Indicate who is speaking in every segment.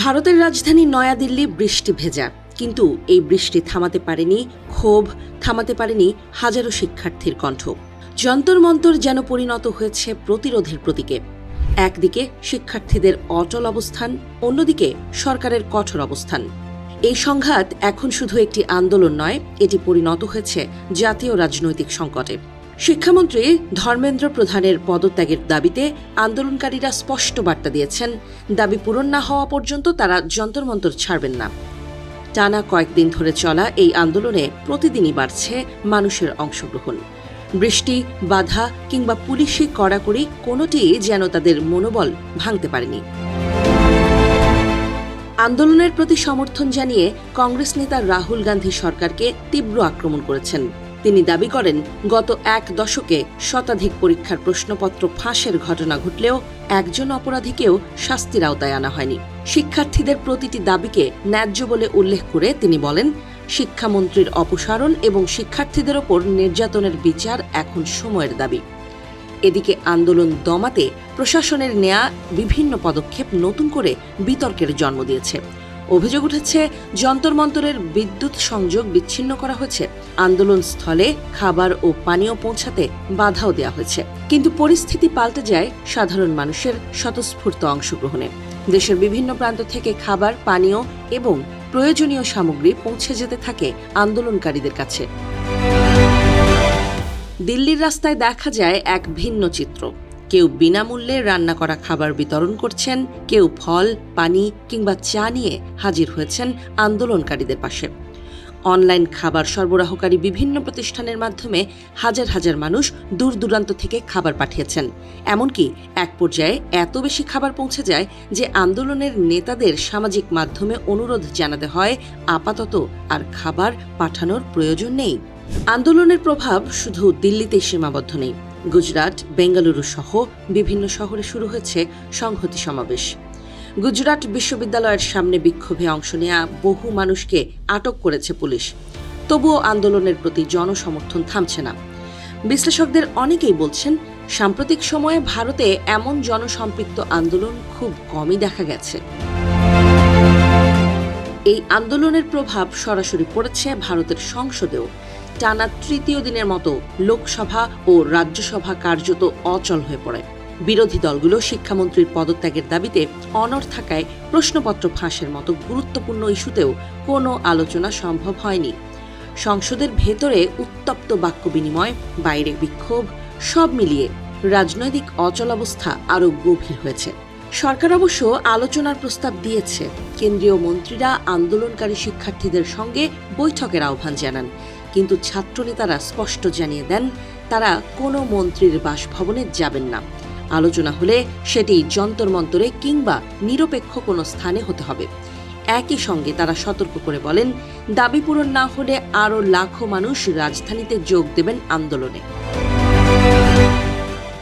Speaker 1: ভারতের রাজধানী নয়াদিল্লি বৃষ্টি ভেজা, কিন্তু এই বৃষ্টি থামাতে পারেনি ক্ষোভ, থামাতে পারেনি হাজারো শিক্ষার্থীর কণ্ঠ। যন্তর মন্তর যেন পরিণত হয়েছে প্রতিরোধের প্রতীকে। একদিকে শিক্ষার্থীদের অটল অবস্থান, অন্যদিকে সরকারের কঠোর অবস্থান। এই সংঘাত এখন শুধু একটি আন্দোলন নয়, এটি পরিণত হয়েছে জাতীয় রাজনৈতিক সংকটে। শিক্ষামন্ত্রী ধর্মেন্দ্র প্রধানের পদত্যাগের দাবিতে আন্দোলনকারীরা স্পষ্ট বার্তা দিয়েছেন, দাবি পূরণ না হওয়া পর্যন্ত তারা যন্তর মন্তর ছাড়বেন না। টানা কয়েকদিন ধরে চলা এই আন্দোলনে প্রতিদিনই বাড়ছে মানুষের অংশগ্রহণ। বৃষ্টি, বাধা কিংবা পুলিশি কড়াকড়ি কোনোটিই যেন তাদের মনোবল ভাঙতে পারেনি। আন্দোলনের প্রতি সমর্থন জানিয়ে কংগ্রেস নেতা রাহুল গান্ধী সরকারকে তীব্র আক্রমণ করেছেন। তিনি দাবি করেন, গত এক দশকে শতাধিক পরীক্ষার প্রশ্নপত্র ফাঁসের ঘটনা ঘটলেও একজন অপরাধীকেও শাস্তির আওতায় আনা হয়নি। শিক্ষার্থীদের প্রতিটি দাবিকে ন্যায্য বলে উল্লেখ করে তিনি বলেন, শিক্ষামন্ত্রীর অপসারণ এবং শিক্ষার্থীদের ওপর নির্যাতনের বিচার এখন সময়ের দাবি। এদিকে আন্দোলন দমাতে প্রশাসনের নেয়া বিভিন্ন পদক্ষেপ নতুন করে বিতর্কের জন্ম দিয়েছে। অভিযোগ উঠেছে, যন্তর মন্তরের বিদ্যুৎ সংযোগ বিচ্ছিন্ন করা হয়েছে, আন্দোলন স্থলে খাবার ও পানীয় পৌঁছাতে বাধাও দেওয়া হয়েছে। কিন্তু পরিস্থিতি পাল্টে যায় সাধারণ মানুষের স্বতঃস্ফূর্ত অংশগ্রহণে। দেশের বিভিন্ন প্রান্ত থেকে খাবার, পানীয় এবং প্রয়োজনীয় সামগ্রী পৌঁছে যেতে থাকে আন্দোলনকারীদের কাছে। দিল্লির রাস্তায় দেখা যায় এক ভিন্ন চিত্র। কেউ বিনামূল্যে রান্না করা খাবার বিতরণ করছেন, কেউ ফল, পানি কিংবা চা নিয়ে হাজির হয়েছেন আন্দোলনকারীদের পাশে। অনলাইন খাবার সরবরাহকারী বিভিন্ন প্রতিষ্ঠানের মাধ্যমে হাজার হাজার মানুষ দূর দূরান্ত থেকে খাবার পাঠিয়েছেন। এমনকি এক পর্যায়ে এত বেশি খাবার পৌঁছে যায় যে আন্দোলনের নেতাদের সামাজিক মাধ্যমে অনুরোধ জানাতে হয়, আপাতত আর খাবার পাঠানোর প্রয়োজন নেই। আন্দোলনের প্রভাব শুধু দিল্লিতেই সীমাবদ্ধ নেই। গুজরাট, বেঙ্গালুরু সহ বিভিন্ন শহরে শুরু হয়েছে সংহতি সমাবেশ। গুজরাট বিশ্ববিদ্যালয়ের সামনে বিক্ষোভে অংশ নেওয়া বহু মানুষকে আটক করেছে পুলিশ। তবুও আন্দোলনের প্রতি জনসমর্থন থামছে না। বিশ্লেষকদের অনেকেই বলছেন, সাম্প্রতিক সময়ে ভারতে এমন জনসম্পৃক্ত আন্দোলন খুব কমই দেখা গেছে। এই আন্দোলনের প্রভাব সরাসরি পড়েছে ভারতের সংসদেও। টানা তৃতীয় দিনের মতো লোকসভা ও রাজ্যসভা কার্যত অচল হয়ে পড়ে। বিরোধী দলগুলো শিক্ষামন্ত্রীর পদত্যাগের দাবিতে অনড় থাকায় প্রশ্নপত্র ফাঁসের মতো গুরুত্বপূর্ণ ইস্যুতেও কোনো আলোচনা সম্ভব হয়নি। সংসদের ভেতরে উত্তপ্ত বাক্য বিনিময়, বাইরে বিক্ষোভ, সব মিলিয়ে রাজনৈতিক অচলাবস্থা আরও গভীর হয়েছে। সরকার অবশ্য আলোচনার প্রস্তাব দিয়েছে। কেন্দ্রীয় মন্ত্রীরা আন্দোলনকারী শিক্ষার্থীদের সঙ্গে বৈঠকের আহ্বান জানান, কিন্তু ছাত্রনেতারা স্পষ্ট জানিয়ে দেন, তারা কোনো মন্ত্রীর বাসভবনে যাবেন না। আলোচনা হলে সেটি যন্তর মন্তরে কিংবা নিরপেক্ষ কোনো স্থানে হতে হবে। একই সঙ্গে তারা সতর্ক করে বলেন, দাবি পূরণ না হলে আরও লাখো মানুষ রাজধানীতে যোগ দেবেন আন্দোলনে।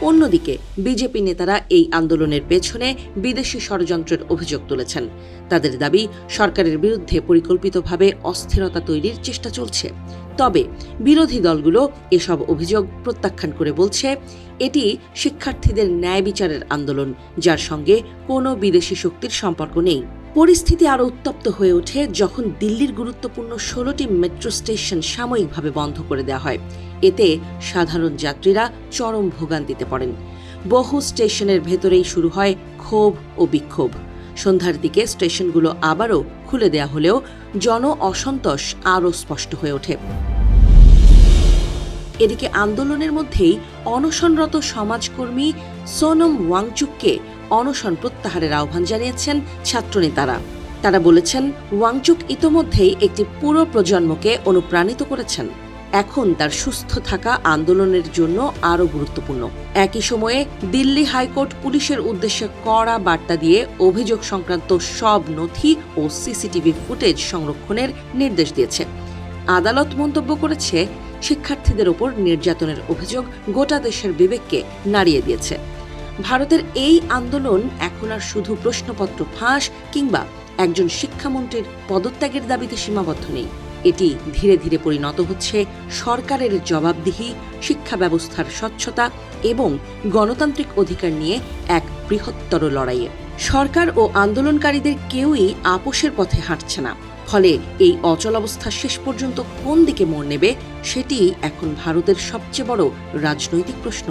Speaker 1: অন্যদিকে বিজেপি নেতারা এই আন্দোলনের পেছনে বিদেশি ষড়যন্ত্রের অভিযোগ তুলেছেন। তাদের দাবি, সরকারের বিরুদ্ধে পরিকল্পিতভাবে অস্থিরতা তৈরির চেষ্টা চলছে। তবে বিরোধী দলগুলো এসব অভিযোগ প্রত্যাখ্যান করে বলছে, এটি শিক্ষার্থীদের ন্যায় বিচারের আন্দোলন, যার সঙ্গে কোনো বিদেশি শক্তির সম্পর্ক নেই। পরিস্থিতি আরও উত্তপ্ত হয়ে ওঠে যখন দিল্লির গুরুত্বপূর্ণ 16টি মেট্রো স্টেশন সাময়িকভাবে বন্ধ করে দেওয়া হয়। এতে সাধারণ যাত্রীরা চরম ভোগান্তিতে পড়েন। বহু স্টেশনের ভেতরেই শুরু হয় ক্ষোভ ও বিক্ষোভ। সন্ধ্যার দিকে স্টেশনগুলো আবারও খুলে দেওয়া হলেও জন অসন্তোষ আরও স্পষ্ট হয়ে ওঠে। এদিকে আন্দোলনের মধ্যেই অনশনরত সমাজকর্মী সোনম ওয়াংচুককে অনশন প্রত্যাহারের আহ্বান জানিয়েছেন ছাত্রনেতারা। তারা বলেছেন, ওয়াংচুক ইতোমধ্যেই একটি পুরো প্রজন্মকে অনুপ্রাণিত করেছেন। এখন তার সুস্থ থাকা আন্দোলনের জন্য আরও গুরুত্বপূর্ণ। একই সময়ে দিল্লি হাইকোর্ট পুলিশের উদ্দেশ্যে কড়া বার্তা দিয়ে অভিযোগ সংক্রান্ত সব নথি ও সিসিটিভি ফুটেজ সংরক্ষণের নির্দেশ দিয়েছে। আদালত মন্তব্য করেছে, শিক্ষার্থীদের ওপর নির্যাতনের অভিযোগ গোটা দেশের বিবেককে নাড়িয়ে দিয়েছে। ভারতের এই আন্দোলন এখন আর শুধু প্রশ্নপত্র ফাঁস কিংবা একজন শিক্ষামন্ত্রীর পদত্যাগের দাবিতে সীমাবদ্ধ নেই। এটি ধীরে ধীরে পরিণত হচ্ছে সরকারের জবাবদিহি, শিক্ষা ব্যবস্থার স্বচ্ছতা এবং গণতান্ত্রিক অধিকার নিয়ে এক বৃহত্তর লড়াইয়ে। সরকার ও আন্দোলনকারীদের কেউই আপোষের পথে হাঁটছে না। ফলে এই অচলাবস্থা শেষ পর্যন্ত কোন দিকে মোড় নেবে সেটি এখন ভারতের সবচেয়ে বড় রাজনৈতিক প্রশ্ন।